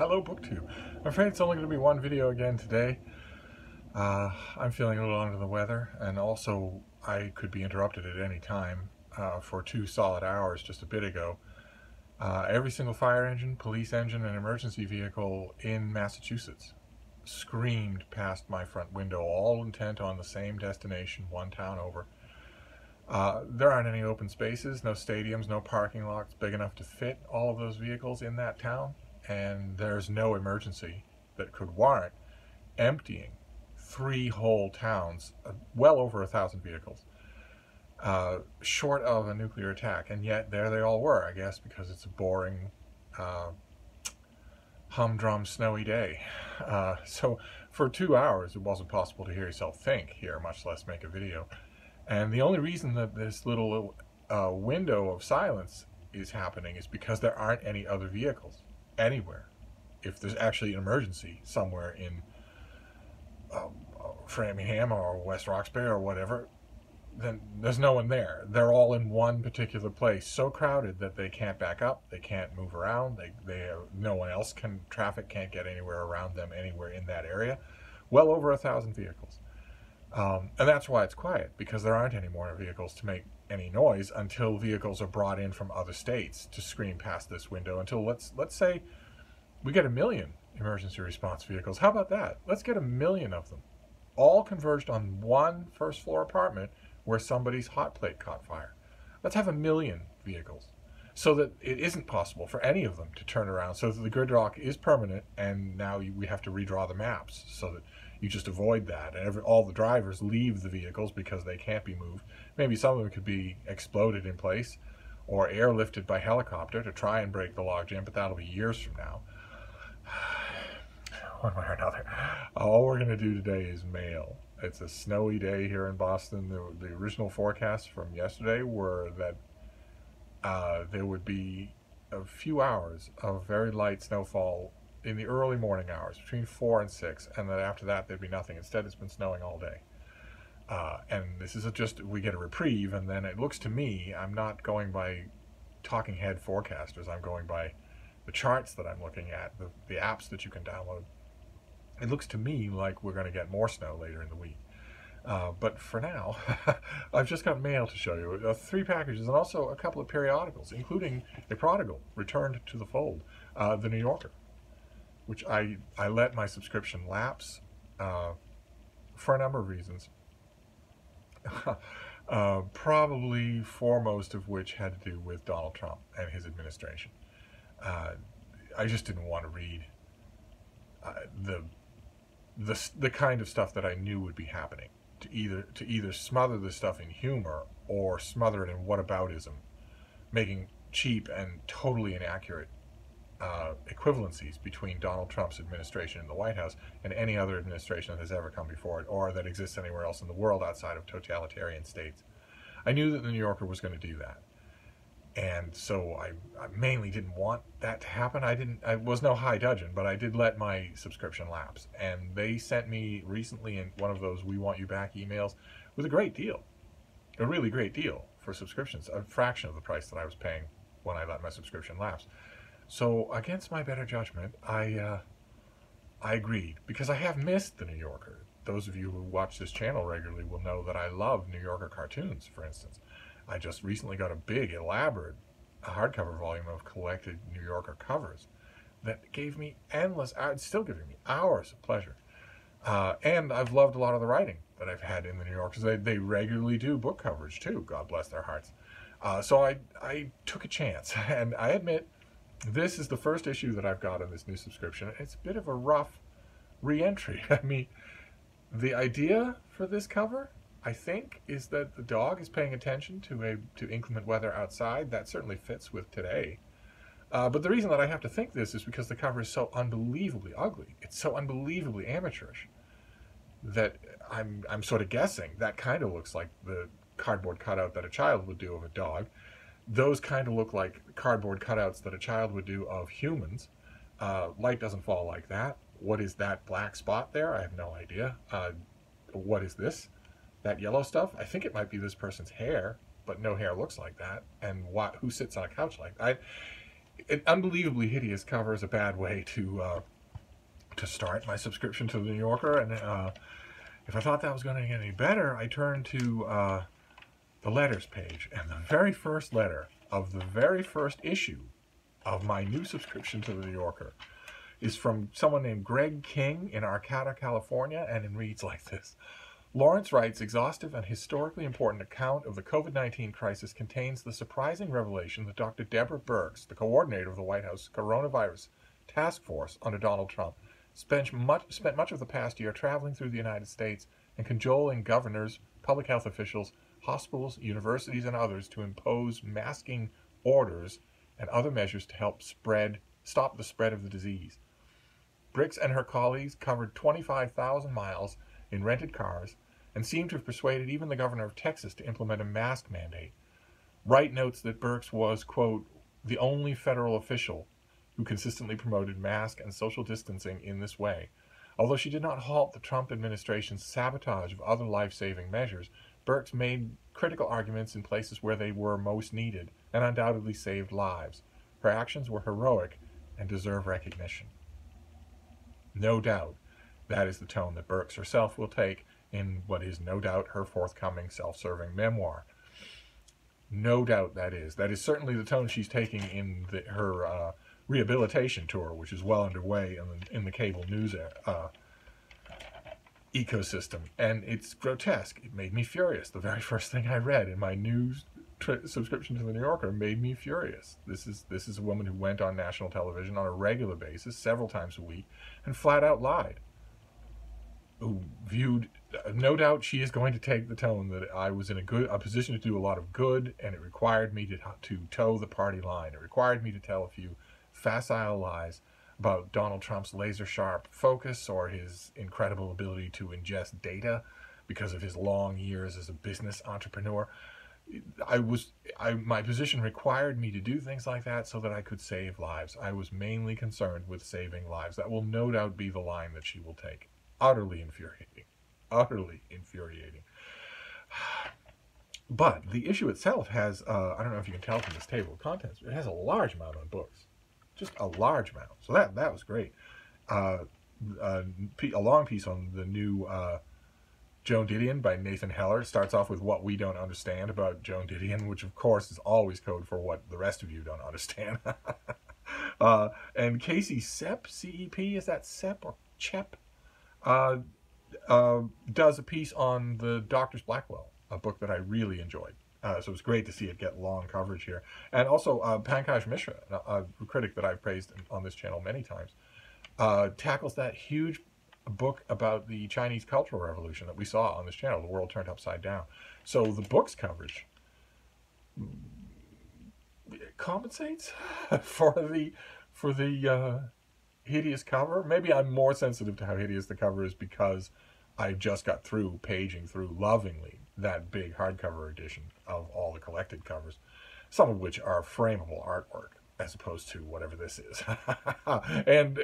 Hello, BookTube. I'm afraid it's only going to be one video again today. I'm feeling a little under the weather, and also I could be interrupted at any time for 2 solid hours just a bit ago. Every single fire engine, police engine, and emergency vehicle in Massachusetts screamed past my front window, all intent on the same destination, one town over. There aren't any open spaces, no stadiums, no parking lots big enough to fit all of those vehicles in that town, and there's no emergency that could warrant emptying 3 whole towns, well over 1,000 vehicles, short of a nuclear attack. And yet there they all were, I guess, because it's a boring, humdrum, snowy day. So for 2 hours, it wasn't possible to hear yourself think here, much less make a video. And the only reason that this little window of silence is happening is because there aren't any other vehicles anywhere. If there's actually an emergency somewhere in Framingham or West Roxbury or whatever, then there's no one there. They're all in one particular place, so crowded that they can't back up, they can't move around, no one else traffic can't get anywhere around them anywhere in that area. Well over 1,000 vehicles. And that's why it's quiet, because there aren't any more vehicles to make any noise until vehicles are brought in from other states to scream past this window, until let's say we get 1 million emergency response vehicles. How about that? Let's get 1 million of them, all converged on one first floor apartment where somebody's hot plate caught fire. Let's have 1 million vehicles so that it isn't possible for any of them to turn around, so that the gridlock is permanent, and now we have to redraw the maps so that you just avoid that, and all the drivers leave the vehicles because they can't be moved. Maybe some of them could be exploded in place or airlifted by helicopter to try and break the logjam, but that'll be years from now. One way or another. All we're going to do today is mail. It's a snowy day here in Boston. The original forecasts from yesterday were that there would be a few hours of very light snowfall in the early morning hours, between 4 and 6, and then after that there'd be nothing. Instead, it's been snowing all day. And this is we get a reprieve, and then it looks to me, I'm not going by talking head forecasters, I'm going by the charts that I'm looking at, the apps that you can download. It looks to me like we're going to get more snow later in the week. But for now, I've just got mail to show you. 3 packages, and also a couple of periodicals, including a prodigal returned to the fold, The New Yorker, which I let my subscription lapse for a number of reasons. Probably foremost of which had to do with Donald Trump and his administration. I just didn't want to read the kind of stuff that I knew would be happening, to either smother this stuff in humor or smother it in whataboutism, making cheap and totally inaccurate equivalencies between Donald Trump's administration in the White House and any other administration that has ever come before it, or that exists anywhere else in the world outside of totalitarian states. I knew that the New Yorker was going to do that, and so I mainly didn't want that to happen. I was no high dudgeon, but I did let my subscription lapse, and they sent me recently in one of those "we want you back" emails with a great deal, a really great deal for subscriptions, a fraction of the price that I was paying when I let my subscription lapse. So against my better judgment, I agreed, because I have missed the New Yorker. Those of you who watch this channel regularly will know that I love New Yorker cartoons, for instance. I just recently got a big, elaborate hardcover volume of collected New Yorker covers that gave me it's still giving me hours of pleasure. And I've loved a lot of the writing that I've had in the New Yorker. They regularly do book coverage too, God bless their hearts. So I took a chance, and I admit, this is the first issue that I've got on this new subscription. It's a bit of a rough re-entry. I mean, the idea for this cover, I think, is that the dog is paying attention to inclement weather outside. That certainly fits with today. But the reason that I have to think this is because the cover is so unbelievably ugly. It's so unbelievably amateurish that I'm sort of guessing that kind of looks like the cardboard cutout that a child would do of a dog. Those kind of look like cardboard cutouts that a child would do of humans. Light doesn't fall like that. What is that black spot there? I have no idea. What is this? That yellow stuff? I think it might be this person's hair, but no hair looks like that. And who sits on a couch like that? An unbelievably hideous cover is a bad way to start my subscription to the New Yorker, and if I thought that was going to get any better, I turned to the letters page, and the very first letter of the very first issue of my new subscription to the New Yorker is from someone named Greg King in Arcata, California, and it reads like this. Lawrence Wright's exhaustive and historically important account of the COVID-19 crisis contains the surprising revelation that Dr. Deborah Birx, the coordinator of the White House coronavirus task force under Donald Trump, spent much of the past year traveling through the United States and cajoling governors, public health officials, hospitals, universities, and others to impose masking orders and other measures to help stop the spread of the disease. Birx and her colleagues covered 25,000 miles in rented cars and seemed to have persuaded even the governor of Texas to implement a mask mandate. Wright notes that Birx was, quote, the only federal official who consistently promoted mask and social distancing in this way. Although she did not halt the Trump administration's sabotage of other life-saving measures, Birx made critical arguments in places where they were most needed and undoubtedly saved lives. Her actions were heroic and deserve recognition. No doubt that is the tone that Birx herself will take in what is no doubt her forthcoming self-serving memoir. No doubt that is. That is certainly the tone she's taking in her rehabilitation tour, which is well underway in the cable news ecosystem. And it's grotesque. It made me furious. The very first thing I read in my news subscription to the New Yorker made me furious. This is a woman who went on national television on a regular basis, several times a week, and flat out lied. Who viewed, no doubt she is going to take the tone that I was in a position to do a lot of good, and it required me to toe the party line. It required me to tell a few facile lies about Donald Trump's laser-sharp focus or his incredible ability to ingest data because of his long years as a business entrepreneur. My position required me to do things like that so that I could save lives. I was mainly concerned with saving lives. That will no doubt be the line that she will take. Utterly infuriating. Utterly infuriating. But the issue itself has, I don't know if you can tell from this table of contents, it has a large amount on books. Just a large amount. So that was great. A long piece on the new Joan Didion by Nathan Heller. Starts off with what we don't understand about Joan Didion, which of course is always code for what the rest of you don't understand. And Casey Sepp, C-E-P, is that Sepp or Chep? Does a piece on the Doctor's Blackwell, a book that I really enjoyed. So it's great to see it get long coverage here. And also Pankaj Mishra, a critic that I've praised on this channel many times, tackles that huge book about the Chinese Cultural Revolution that we saw on this channel, The World Turned Upside Down. So the book's coverage compensates for the hideous cover. Maybe I'm more sensitive to how hideous the cover is because I just got through paging through lovingly that big hardcover edition of all the collected covers, some of which are frameable artwork as opposed to whatever this is. and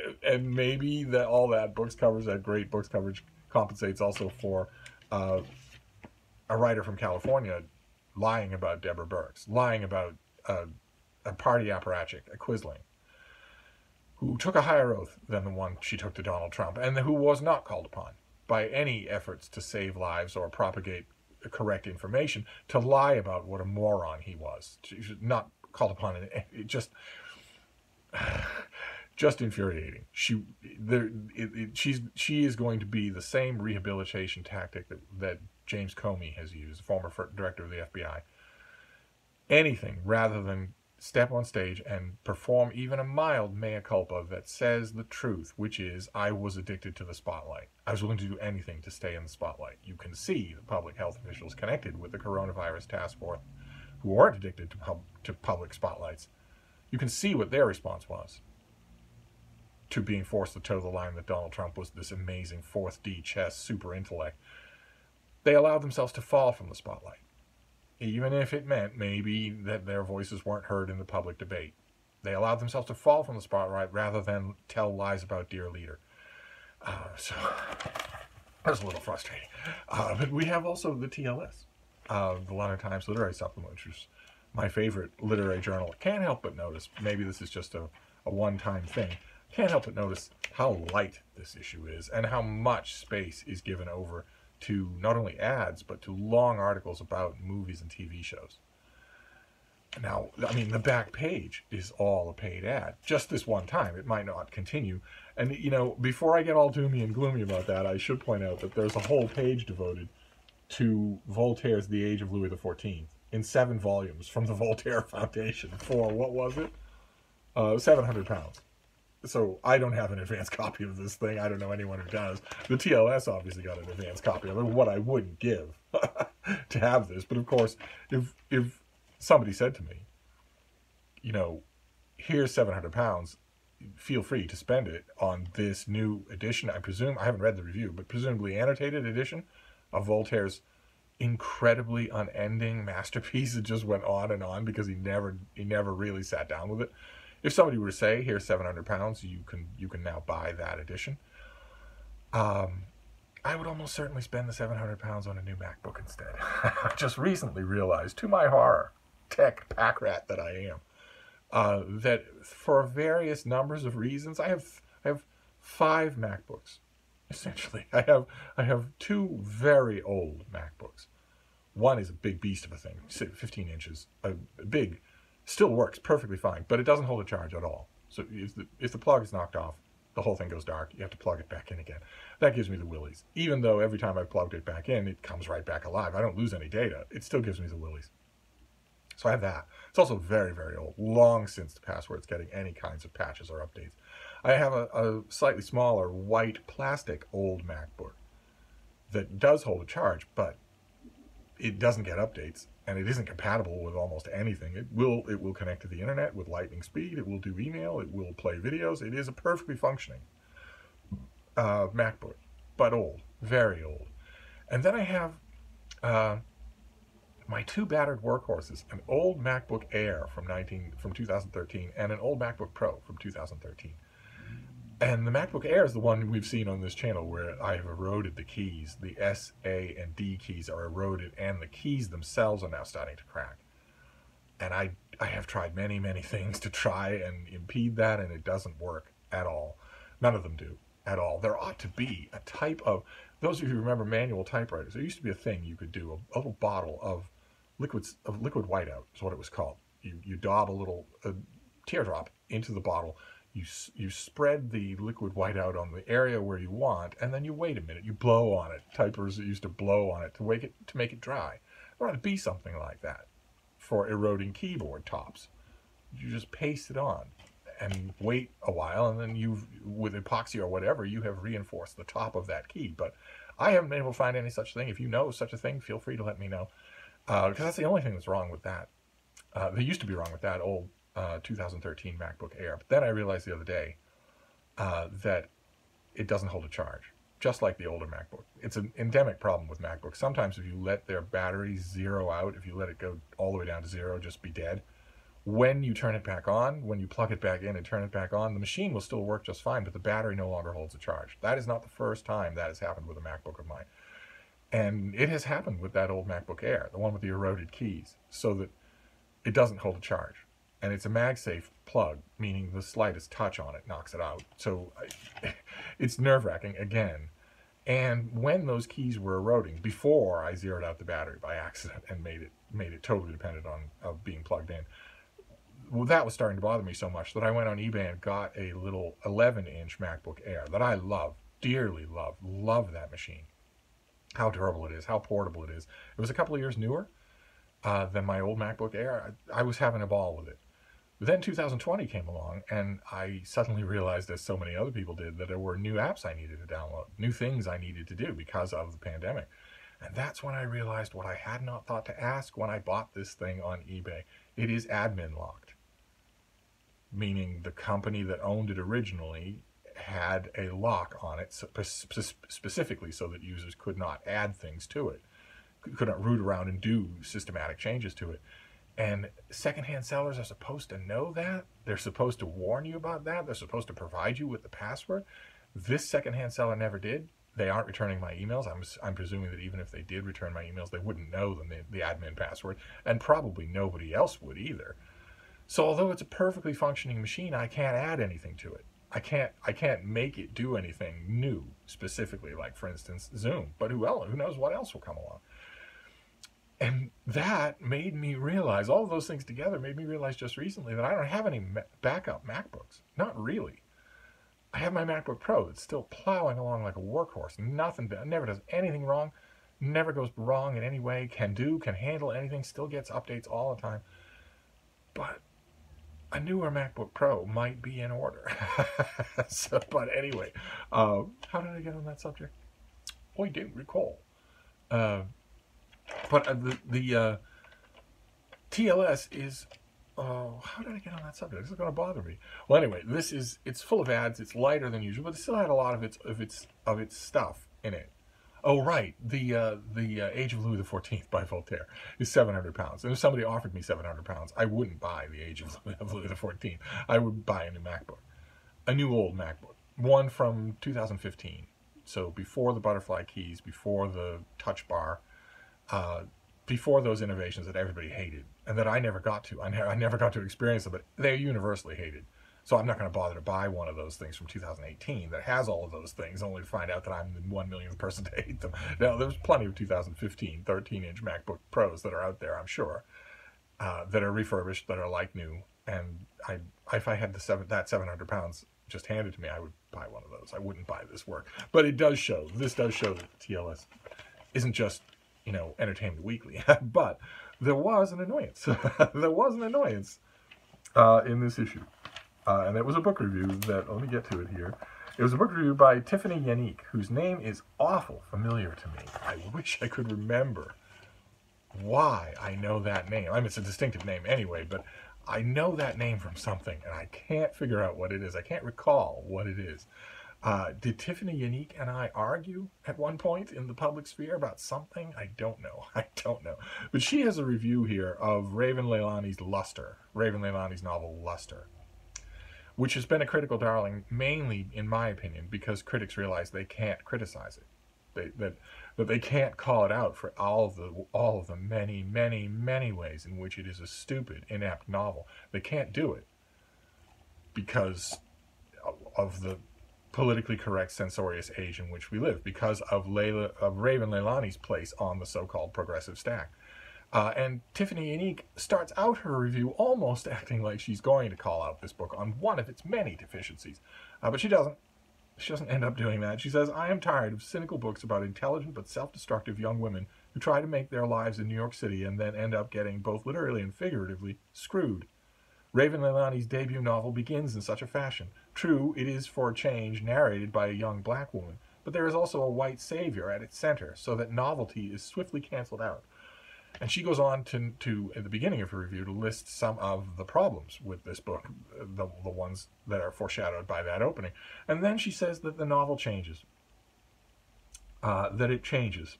maybe all that books covers, that great books coverage, compensates also for a writer from California lying about Deborah Birx, lying about a party apparatchik, a Quisling, who took a higher oath than the one she took to Donald Trump, and who was not called upon by any efforts to save lives or propagate correct information to lie about what a moron he was. She was not called upon. It just infuriating. She is going to be the same rehabilitation tactic that James Comey has used, the former director of the FBI. Anything rather than step on stage and perform even a mild mea culpa that says the truth, which is, I was addicted to the spotlight. I was willing to do anything to stay in the spotlight. You can see the public health officials connected with the coronavirus task force who weren't addicted to public spotlights. You can see what their response was to being forced to toe the line that Donald Trump was this amazing 4th D chess super intellect. They allowed themselves to fall from the spotlight, even if it meant maybe that their voices weren't heard in the public debate. They allowed themselves to fall from the spotlight rather than tell lies about dear leader. So that was a little frustrating. But we have also the TLS, the London Times Literary Supplement, which was my favorite literary journal, can't help but notice, maybe this is just a one-time thing, can't help but notice how light this issue is and how much space is given over to not only ads, but to long articles about movies and TV shows. Now, I mean, the back page is all a paid ad. Just this one time. It might not continue. And, you know, before I get all doomy and gloomy about that, I should point out that there's a whole page devoted to Voltaire's The Age of Louis XIV in 7 volumes from the Voltaire Foundation for, what was it? £700. So I don't have an advanced copy of this thing. I don't know anyone who does. The TLS obviously got an advanced copy of it, what I wouldn't give to have this. But of course, if somebody said to me, you know, here's £700, feel free to spend it on this new edition, I presume, I haven't read the review, but presumably annotated edition of Voltaire's incredibly unending masterpiece that just went on and on because he never really sat down with it. If somebody were to say, here's £700, you can now buy that edition, I would almost certainly spend the £700 on a new MacBook instead. I just recently realized, to my horror, tech pack rat that I am, that for various numbers of reasons, I have 5 MacBooks. Essentially, I have 2 very old MacBooks. One is a big beast of a thing, 15 inches, big. Still works perfectly fine, but it doesn't hold a charge at all. So if the plug is knocked off, the whole thing goes dark. You have to plug it back in again. That gives me the willies. Even though every time I plugged it back in, it comes right back alive. I don't lose any data. It still gives me the willies. So I have that. It's also very, very old. Long since the past where it's getting any kinds of patches or updates. I have a slightly smaller white plastic old MacBook that does hold a charge, but it doesn't get updates, and it isn't compatible with almost anything. It will connect to the internet with lightning speed. It will do email. It will play videos. It is a perfectly functioning MacBook, but old, very old. And then I have my 2 battered workhorses: an old MacBook Air from 2013 and an old MacBook Pro from 2013. And the MacBook Air is the one we've seen on this channel where I have eroded the keys. The S, A, and D keys are eroded, and the keys themselves are now starting to crack. And I have tried many, many things to try and impede that, and it doesn't work at all. None of them do at all. There ought to be a type of, those of you who remember manual typewriters, there used to be a thing you could do, a little bottle of liquid whiteout is what it was called. You daub a teardrop into the bottle. You spread the liquid whiteout on the area where you want, and then you wait a minute. You blow on it. Typers used to blow on it to make it dry. There ought to be something like that for eroding keyboard tops. You just paste it on and wait a while, and then with epoxy or whatever, you have reinforced the top of that key. But I haven't been able to find any such thing. If you know such a thing, feel free to let me know, because that's the only thing that's wrong with that. That used to be wrong with that old 2013 MacBook Air. But then I realized the other day that it doesn't hold a charge, just like the older MacBook. It's an endemic problem with MacBooks. Sometimes if you let their batteries zero out, if you let it go all the way down to 0, just be dead, when you turn it back on, when you plug it back in and turn it back on, the machine will still work just fine, but the battery no longer holds a charge. That is not the first time that has happened with a MacBook of mine. And it has happened with that old MacBook Air, the one with the eroded keys, so that it doesn't hold a charge. And it's a MagSafe plug, meaning the slightest touch on it knocks it out. So it's nerve-wracking again. And when those keys were eroding, before I zeroed out the battery by accident and made it totally dependent on being plugged in, well, that was starting to bother me so much that I went on eBay and got a little 11-inch MacBook Air that I love, dearly love that machine. How durable it is, how portable it is. It was a couple of years newer than my old MacBook Air. I was having a ball with it. Then 2020 came along, and I suddenly realized, as so many other people did, that there were new apps I needed to download, new things I needed to do because of the pandemic. And that's when I realized what I had not thought to ask when I bought this thing on eBay. It is admin locked, meaning the company that owned it originally had a lock on it specifically so that users could not add things to it, could not root around and do systematic changes to it. And secondhand sellers are supposed to know that. They're supposed to warn you about that. They're supposed to provide you with the password. This secondhand seller never did. they aren't returning my emails. I'm presuming that even if they did return my emails, they wouldn't know the admin password, and probably nobody else would either. So although it's a perfectly functioning machine, I can't add anything to it. I can't make it do anything new specifically, like for instance Zoom. But who knows what else will come along? And that made me realize, all of those things together made me realize just recently that I don't have any backup MacBooks. Not really. I have my MacBook Pro that's still plowing along like a workhorse. Nothing, never does anything wrong, never goes wrong in any way, can handle anything, still gets updates all the time. But a newer MacBook Pro might be in order. But anyway, how did I get on that subject? I didn't recall. But the TLS is, how did I get on that subject? This is going to bother me. Well, anyway, it's full of ads. It's lighter than usual, but it still had a lot of its stuff in it. Oh, right. The Age of Louis XIV by Voltaire is £700. And if somebody offered me £700, I wouldn't buy the Age of Louis XIV. I would buy a new MacBook, a new old MacBook, one from 2015. So before the butterfly keys, before the touch bar, before those innovations that everybody hated and that I never got to. I never got to experience them, but they're universally hated. So I'm not going to bother to buy one of those things from 2018 that has all of those things, only to find out that I'm the 1 millionth person to hate them. Now, there's plenty of 2015 13-inch MacBook Pros that are out there, I'm sure, that are refurbished, that are like new. And if I had that £700 just handed to me, I would buy one of those. I wouldn't buy this work. But this does show that the TLS isn't just, Entertainment Weekly. But there was an annoyance. There was an annoyance in this issue. And it was a book review let me get to it here. It was a book review by Tiffany Yanique, whose name is awful familiar to me. I wish I could remember why I know that name. I mean, it's a distinctive name anyway, but I know that name from something, and I can't figure out what it is. I can't recall what it is. Did Tiffany Yanique and I argue at one point in the public sphere about something? I don't know. But she has a review here of Raven Leilani's novel Luster, which has been a critical darling, mainly, in my opinion, because critics realize they can't criticize it. That they can't call it out for all of the many, many, many ways in which it is a stupid, inept novel. They can't do it because of the politically correct, censorious age in which we live, because of Raven Leilani's place on the so-called progressive stack. And Tiffany Yanique starts out her review almost acting like she's going to call out this book on one of its many deficiencies. But she doesn't. She doesn't end up doing that. She says, "I am tired of cynical books about intelligent but self-destructive young women who try to make their lives in New York City and then end up getting, both literally and figuratively, screwed. Raven Leilani's debut novel begins in such a fashion. True, it is for a change narrated by a young black woman, but there is also a white savior at its center, so that novelty is swiftly canceled out." And she goes on to at the beginning of her review, to list some of the problems with this book, the ones that are foreshadowed by that opening. And then she says that the novel changes. That it changes.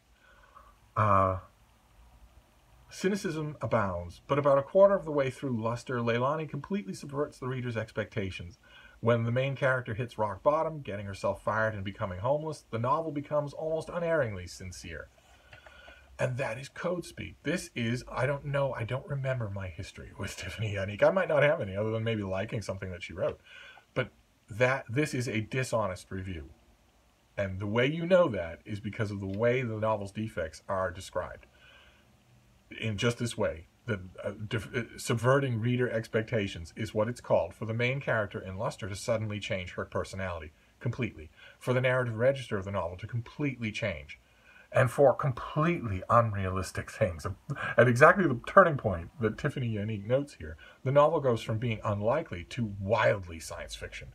Cynicism abounds, but about a quarter of the way through Luster, Leilani completely subverts the reader's expectations. When the main character hits rock bottom, getting herself fired and becoming homeless, the novel becomes almost unerringly sincere. And that is code speak. This is, I don't remember my history with Tiffany Yanique. I might not have any, other than maybe liking something that she wrote. But this is a dishonest review. And the way you know that is because of the way the novel's defects are described. In just this way, subverting reader expectations is what it's called, for the main character in Luster to suddenly change her personality completely, for the narrative register of the novel to completely change, and for completely unrealistic things. At exactly the turning point that Tiffany Yanique notes here, the novel goes from being unlikely to wildly science fiction.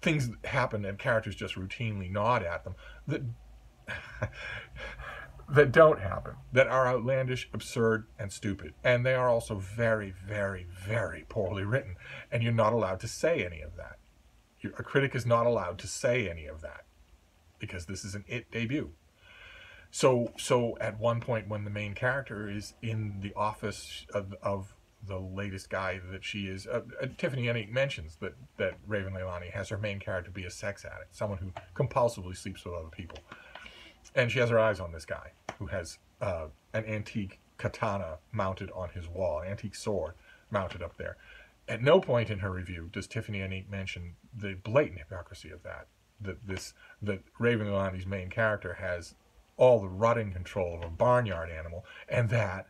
Things happen and characters just routinely nod at them that don't happen, that are outlandish, absurd, and stupid. And they are also very, very, very poorly written. And you're not allowed to say any of that. A critic is not allowed to say any of that, because this is an IT debut. So at one point, when the main character is in the office of the latest guy that she is, Tiffany Yanique mentions that Raven Leilani has her main character be a sex addict, someone who compulsively sleeps with other people. And she has her eyes on this guy who has an antique katana mounted on his wall, an antique sword mounted up there. At no point in her review does Tiffany Yanique mention the blatant hypocrisy of that. That Raven Leilani's main character has all the rutting control of a barnyard animal, and that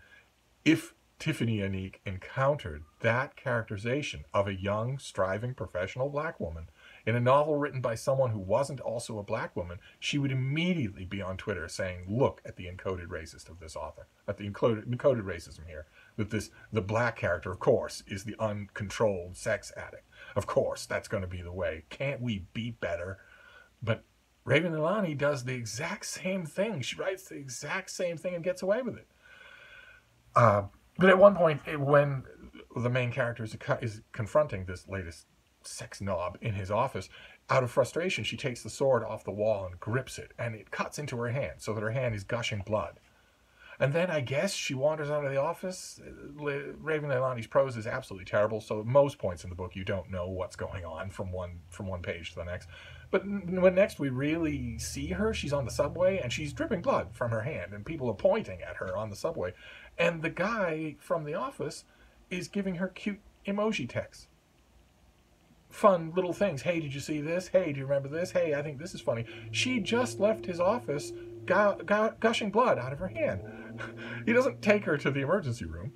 if Tiffany Yanique encountered that characterization of a young, striving, professional black woman in a novel written by someone who wasn't also a black woman, she would immediately be on Twitter saying, look at the encoded racist of this author, at the encoded racism here. That the black character, of course, is the uncontrolled sex addict. Of course, that's going to be the way. Can't we be better? But Raven Leilani does the exact same thing. She writes the exact same thing and gets away with it. But at one point, when the main character is confronting this latest sex knob in his office, out of frustration, she takes the sword off the wall and grips it, and it cuts into her hand so that her hand is gushing blood. And then I guess she wanders out of the office. Raven Leilani's prose is absolutely terrible, so at most points in the book you don't know what's going on from one page to the next. But when next we really see her, she's on the subway and she's dripping blood from her hand, and people are pointing at her on the subway. And the guy from the office is giving her cute emoji texts. Fun little things. Hey, did you see this? Hey, do you remember this? Hey, I think this is funny. She just left his office gushing blood out of her hand. He doesn't take her to the emergency room.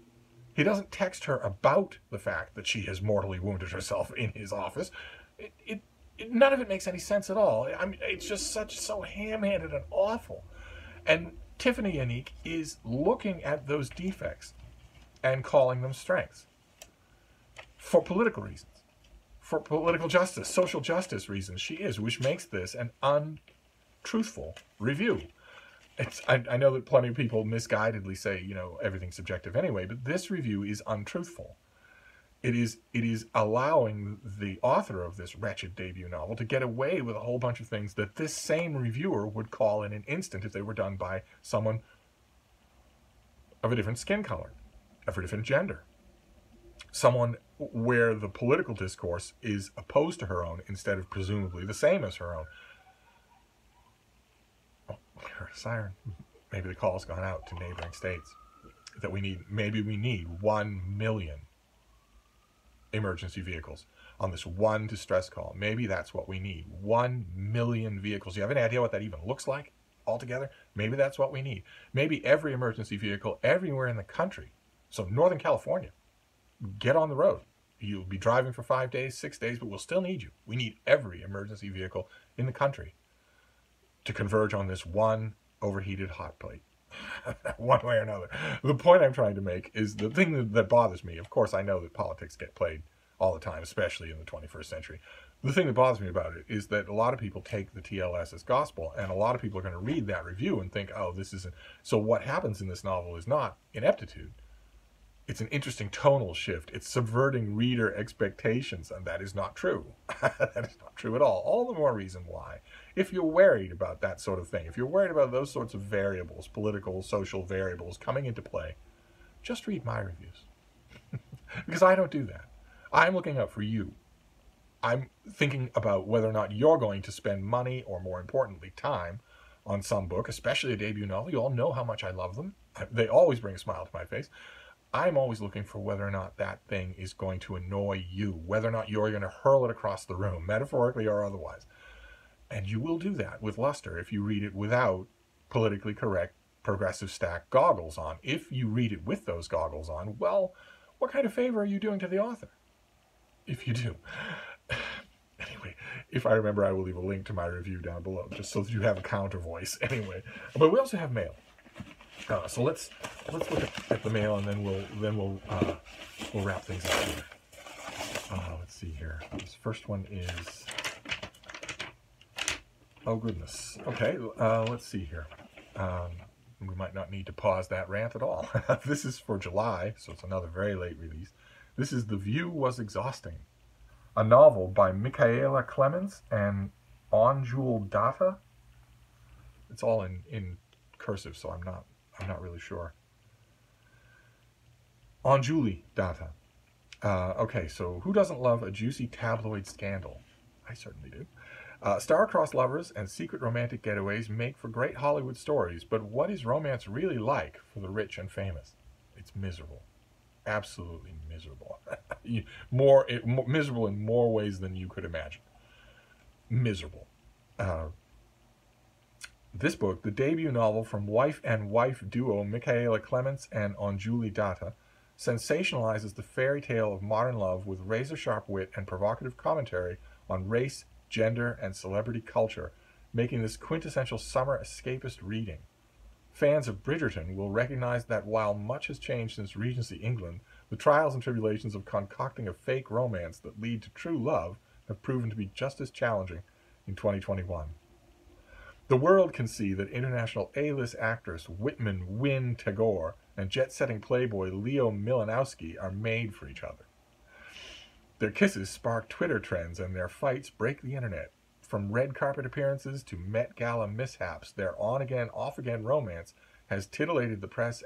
He doesn't text her about the fact that she has mortally wounded herself in his office. None of it makes any sense at all. I mean, it's just so ham-handed and awful. And Tiffany Yanique is looking at those defects and calling them strengths for political reasons. For political justice, social justice reasons, she is, which makes this an untruthful review. I know that plenty of people misguidedly say, everything's subjective anyway, but this review is untruthful. It is allowing the author of this wretched debut novel to get away with a whole bunch of things that this same reviewer would call in an instant if they were done by someone of a different skin color, of a different gender. Someone where the political discourse is opposed to her own instead of presumably the same as her own. Oh, a siren. Maybe the call's gone out to neighboring states. That maybe we need 1 million emergency vehicles on this one distress call. Maybe that's what we need. 1 million vehicles. You have any idea what that even looks like altogether? Maybe that's what we need. Maybe every emergency vehicle everywhere in the country. So Northern California, get on the road. You'll be driving for 5 days, 6 days, but we'll still need you. We need every emergency vehicle in the country to converge on this one overheated hot plate. One way or another. The point I'm trying to make is the thing that bothers me. Of course, I know that politics get played all the time, especially in the 21st century. The thing that bothers me about it is that a lot of people take the TLS as gospel, and a lot of people are going to read that review and think, oh, this isn't... So what happens in this novel is not ineptitude. It's an interesting tonal shift. It's subverting reader expectations, and that is not true. That is not true at all. All the more reason why. If you're worried about that sort of thing, if you're worried about those sorts of variables, political, social variables coming into play, just read my reviews. Because I don't do that. I'm looking out for you. I'm thinking about whether or not you're going to spend money, or more importantly, time, on some book, especially a debut novel. You all know how much I love them. They always bring a smile to my face. I'm always looking for whether or not that thing is going to annoy you, whether or not you're going to hurl it across the room, metaphorically or otherwise. And you will do that with luster if you read it without politically correct progressive stack goggles on. If you read it with those goggles on, well, what kind of favor are you doing to the author? If you do. Anyway, if I remember, I will leave a link to my review down below, just so that you have a counter voice. Anyway, but we also have mail. So let's look at the mail, and then we'll wrap things up here. Let's see here. This first one is... Oh, goodness. Okay, let's see here. We might not need to pause that rant at all. This is for July, so it's another very late release. This is The View Was Exhausting, a novel by Michaela Clemens and Anjul Datta. It's all in cursive, so I'm not really sure. Anjuli Datta. Okay, so who doesn't love a juicy tabloid scandal? I certainly do. Star-crossed lovers and secret romantic getaways make for great Hollywood stories, but what is romance really like for the rich and famous? It's miserable. Absolutely miserable. Miserable in more ways than you could imagine. Miserable. This book, the debut novel from wife and wife duo Michaela Clements and Anjuli Datta, sensationalizes the fairy tale of modern love with razor-sharp wit and provocative commentary on race, gender, and celebrity culture, making this quintessential summer escapist reading. Fans of Bridgerton will recognize that while much has changed since Regency England, the trials and tribulations of concocting a fake romance that lead to true love have proven to be just as challenging in 2021. The world can see that international A-list actress Whitman Wynne Tagore and jet-setting playboy Leo Milanowski are made for each other. Their kisses spark Twitter trends and their fights break the internet. From red carpet appearances to Met Gala mishaps, their on-again, off-again romance has titillated the press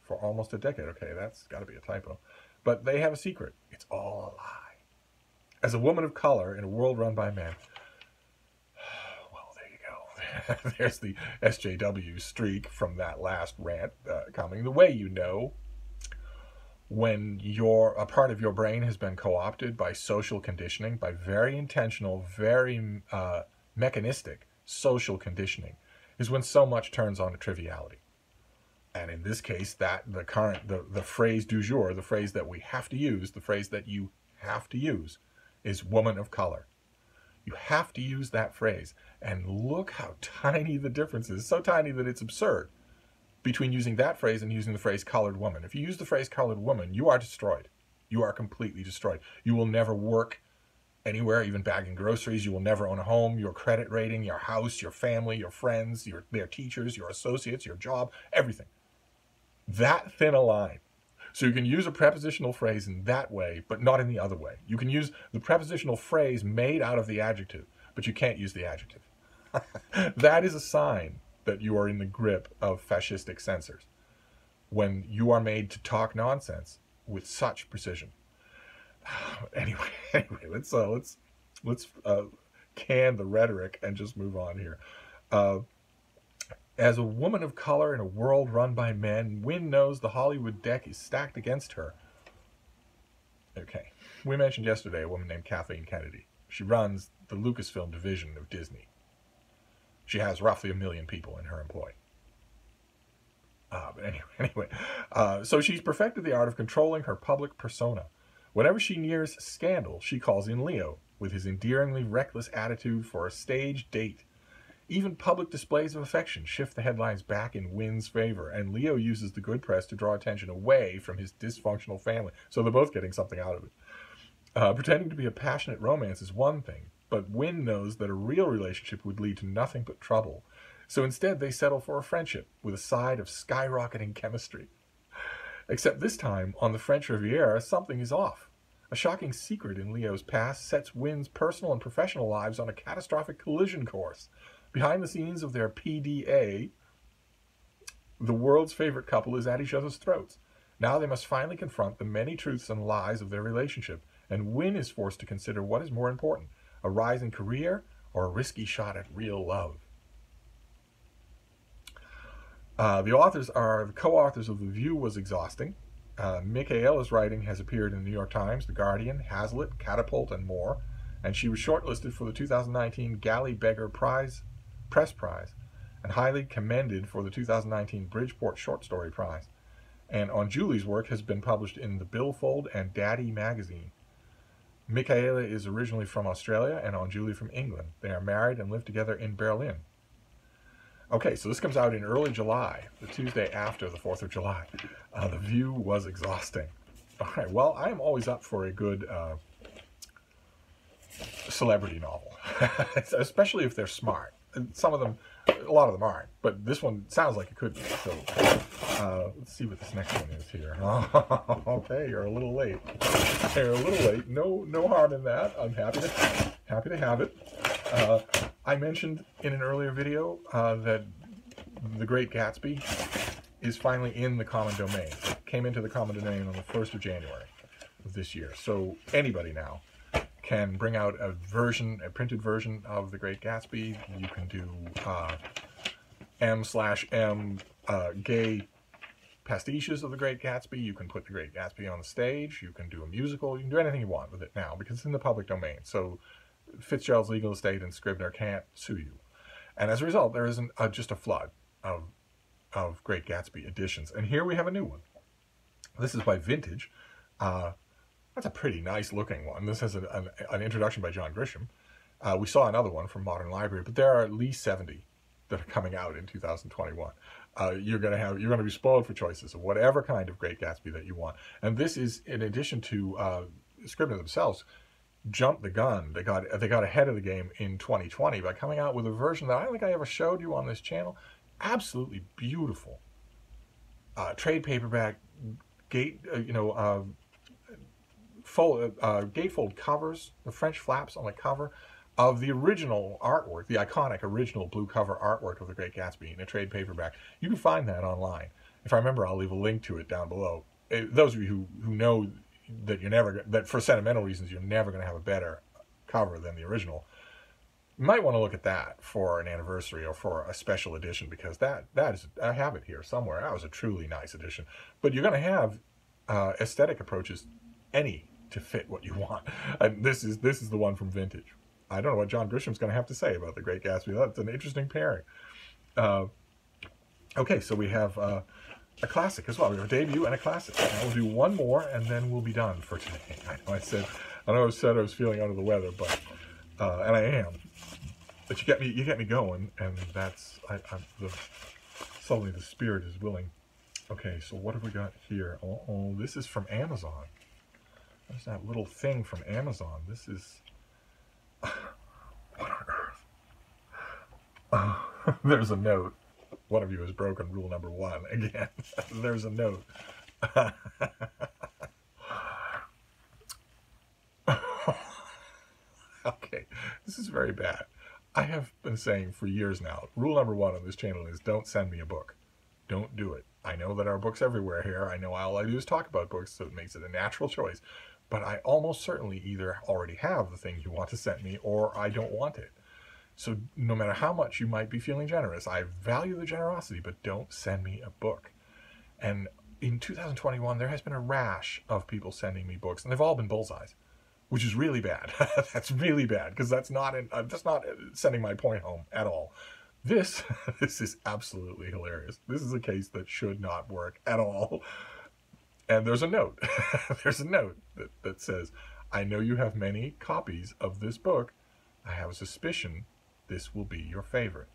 for almost a decade. Okay, that's got to be a typo. But they have a secret. It's all a lie. As a woman of color in a world run by men, well, there you go. There's the SJW streak from that last rant coming. The way you know when a part of your brain has been co-opted by social conditioning, by very intentional, very mechanistic social conditioning, is when so much turns on to triviality. And in this case, the phrase du jour, the phrase that we have to use, the phrase that you have to use, is woman of color. You have to use that phrase. And look how tiny the difference is. So tiny that it's absurd between using that phrase and using the phrase colored woman. If you use the phrase colored woman, you are destroyed. You are completely destroyed. You will never work anywhere, even bagging groceries. You will never own a home. Your credit rating, your house, your family, your friends, their teachers, your associates, your job, everything. That thin a line. So you can use a prepositional phrase in that way, but not in the other way. You can use the prepositional phrase made out of the adjective, but you can't use the adjective. That is a sign that you are in the grip of fascistic censors, when you are made to talk nonsense with such precision. Anyway, let's can the rhetoric and just move on here. As a woman of color in a world run by men, Wynne knows the Hollywood deck is stacked against her. Okay, we mentioned yesterday a woman named Kathleen Kennedy. She runs the Lucasfilm division of Disney. She has roughly 1 million people in her employ. But anyway, so she's perfected the art of controlling her public persona. Whenever she nears scandal, she calls in Leo with his endearingly reckless attitude for a stage date. Even public displays of affection shift the headlines back in Wynne's favor, and Leo uses the good press to draw attention away from his dysfunctional family. So they're both getting something out of it. Pretending to be a passionate romance is one thing, but Wynne knows that a real relationship would lead to nothing but trouble. So instead they settle for a friendship with a side of skyrocketing chemistry. Except this time, on the French Riviera, something is off. A shocking secret in Leo's past sets Wynne's personal and professional lives on a catastrophic collision course. Behind the scenes of their PDA, the world's favorite couple is at each other's throats. Now they must finally confront the many truths and lies of their relationship, and Wynne is forced to consider what is more important, a rising career or a risky shot at real love. The co-authors of The View was exhausting. Michaela's writing has appeared in the New York Times, The Guardian, Hazlitt, Catapult, and more, and she was shortlisted for the 2019 Galley Beggar Press Prize and highly commended for the 2019 Bridgeport Short Story Prize. And Anjuli's work has been published in The Billfold and Daddy magazine. Michaela is originally from Australia and Anjuli from England. They are married and live together in Berlin. Okay, so this comes out in early July, the Tuesday after the 4th of July. The View was exhausting. All right, well, I am always up for a good celebrity novel, especially if they're smart. And a lot of them aren't, but this one sounds like it could be. So let's see what this next one is here. Okay, you're a little late. You're a little late. No harm in that. I'm happy to have it. I mentioned in an earlier video that The Great Gatsby is finally in the common domain. It came into the common domain on the 1st of January. this year. So anybody now can bring out a printed version of The Great Gatsby. You can do M/M gay pastiches of The Great Gatsby. You can put The Great Gatsby on the stage. You can do a musical. You can do anything you want with it now because it's in the public domain. So Fitzgerald's legal estate and Scribner can't sue you. And as a result, there isn't just a flood of Great Gatsby editions. And here we have a new one. This is by Vintage. That's a pretty nice looking one. This has an introduction by John Grisham. We saw another one from Modern Library, but there are at least 70 that are coming out in 2021. You're going to be spoiled for choices of whatever kind of Great Gatsby that you want. And this is in addition to Scribner themselves jumped the gun. They got ahead of the game in 2020 by coming out with a version that I don't think I ever showed you on this channel. Absolutely beautiful. Trade paperback, gatefold covers, the French flaps on the cover of the original artwork, the iconic original blue cover artwork of The Great Gatsby in a trade paperback. You can find that online. If I remember, I'll leave a link to it down below. Those of you who know that that for sentimental reasons you're never going to have a better cover than the original, you might want to look at that for an anniversary or for a special edition, because that is, I have it here somewhere. That was a truly nice edition. But you're going to have aesthetic approaches to fit what you want. And this is the one from Vintage. I don't know what John Grisham's going to have to say about The Great Gatsby. That's an interesting pairing. Okay, so we have a classic as well. We have a debut and a classic. Now we'll do one more, and then we'll be done for today. I know I said I was feeling under the weather, but and I am. But you get me going, and that's suddenly the spirit is willing. Okay, so what have we got here? Oh, this is from Amazon. There's that little thing from Amazon. This is what on earth? There's a note. One of you has broken rule number 1 again. There's a note. Okay, this is very bad. I have been saying for years now, rule number 1 on this channel is don't send me a book. Don't do it. I know that there are books everywhere here. I know all I do is talk about books, so it makes it a natural choice. But I almost certainly either already have the thing you want to send me, or I don't want it. So no matter how much you might be feeling generous, I value the generosity, but don't send me a book. And in 2021, there has been a rash of people sending me books, and they've all been bullseyes, which is really bad. That's really bad, because that's not sending my point home at all. This is absolutely hilarious. This is a case that should not work at all. And there's a note. There's a note that says, I know you have many copies of this book. I have a suspicion this will be your favorite.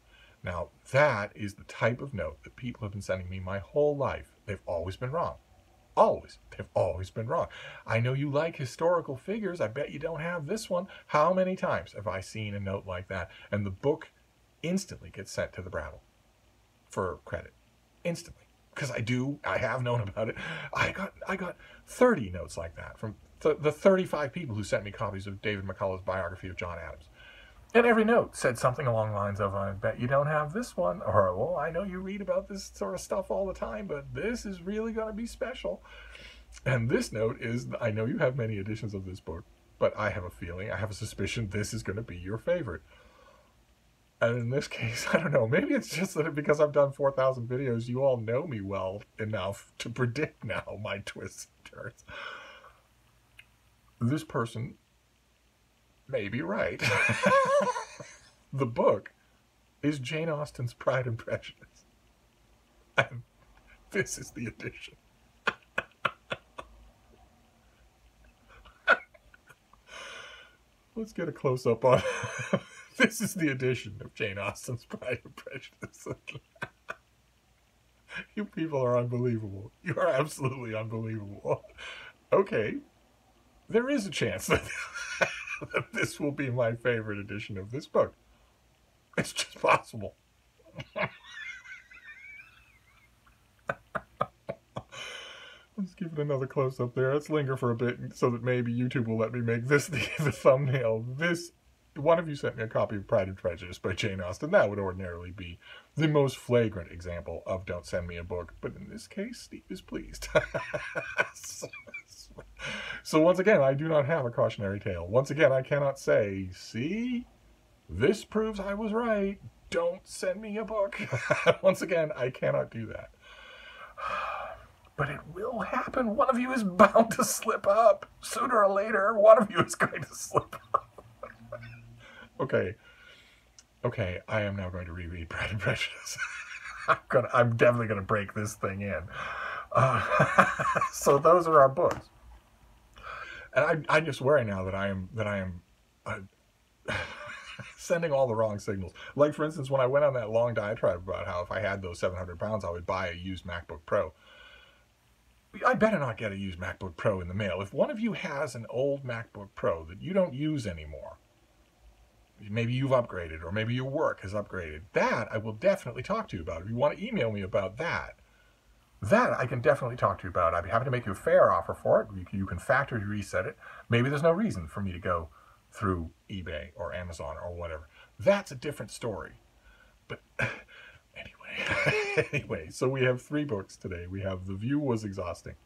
Now, that is the type of note that people have been sending me my whole life. They've always been wrong. Always. They've always been wrong. I know you like historical figures. I bet you don't have this one. How many times have I seen a note like that? And the book instantly gets sent to the Brattle for credit. Instantly. Because I have known about it. I got 30 notes like that from the 35 people who sent me copies of David McCullough's biography of John Adams. And every note said something along the lines of, I bet you don't have this one, or, well, I know you read about this sort of stuff all the time, but this is really going to be special. And this note is, I know you have many editions of this book, but I have a feeling, I have a suspicion this is going to be your favorite. And in this case, I don't know, maybe it's just that because I've done 4,000 videos, you all know me well enough to predict now my twists and turns. This person may be right. The book is Jane Austen's Pride and Prejudice. And this is the edition. Let's get a close-up on this is the edition of Jane Austen's Pride and Prejudice. You people are unbelievable. You are absolutely unbelievable. Okay, there is a chance that, that this will be my favorite edition of this book. It's just possible. Let's give it another close-up there. Let's linger for a bit so that maybe YouTube will let me make this the thumbnail. One of you sent me a copy of Pride and Prejudice by Jane Austen. That would ordinarily be the most flagrant example of don't send me a book. But in this case, Steve is pleased. So once again, I do not have a cautionary tale. Once again, I cannot say, see, this proves I was right. Don't send me a book. Once again, I cannot do that. But it will happen. One of you is bound to slip up. Sooner or later, one of you is going to slip up. Okay, I am now going to reread Pride and Prejudice. I'm definitely going to break this thing in. So those are our books. And I just worry now that I am sending all the wrong signals. Like, for instance, when I went on that long diatribe about how if I had those 700 pounds, I would buy a used MacBook Pro. I better not get a used MacBook Pro in the mail. If one of you has an old MacBook Pro that you don't use anymore, maybe you've upgraded, or maybe your work has upgraded, that I will definitely talk to you about. If you want to email me about that I can definitely talk to you about. I'd be happy to make you a fair offer for it. You can factory reset it. Maybe there's no reason for me to go through eBay or Amazon or whatever. That's a different story. But anyway, so we have 3 books today. We have The View Was Exhausting,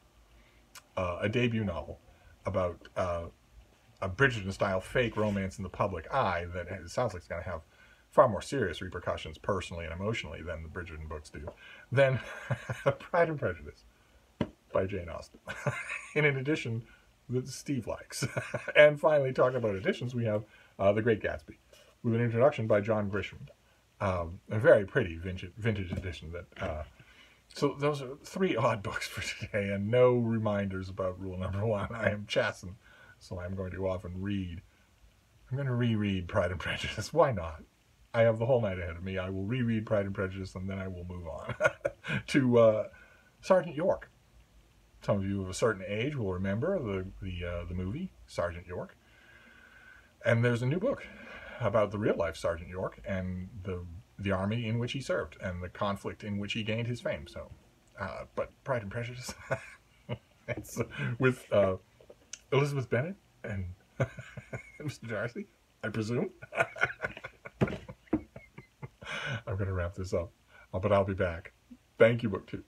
a debut novel about a Bridgerton-style fake romance in the public eye that sounds like it's going to have far more serious repercussions personally and emotionally than the Bridgerton books do. Then Pride and Prejudice by Jane Austen. In an edition that Steve likes. And finally, talking about editions, we have The Great Gatsby with an introduction by John Grisham. A very pretty vintage edition. So those are 3 odd books for today, and no reminders about rule number 1. I am chastened, so I'm going to go off and read. I'm going to reread Pride and Prejudice. Why not? I have the whole night ahead of me. I will reread Pride and Prejudice, and then I will move on to Sergeant York. Some of you of a certain age will remember the movie Sergeant York. And there's a new book about the real-life Sergeant York and the army in which he served and the conflict in which he gained his fame. So, but Pride and Prejudice, it's with Elizabeth Bennet and Mr. Darcy, I presume. I'm going to wrap this up, but I'll be back. Thank you, BookTube.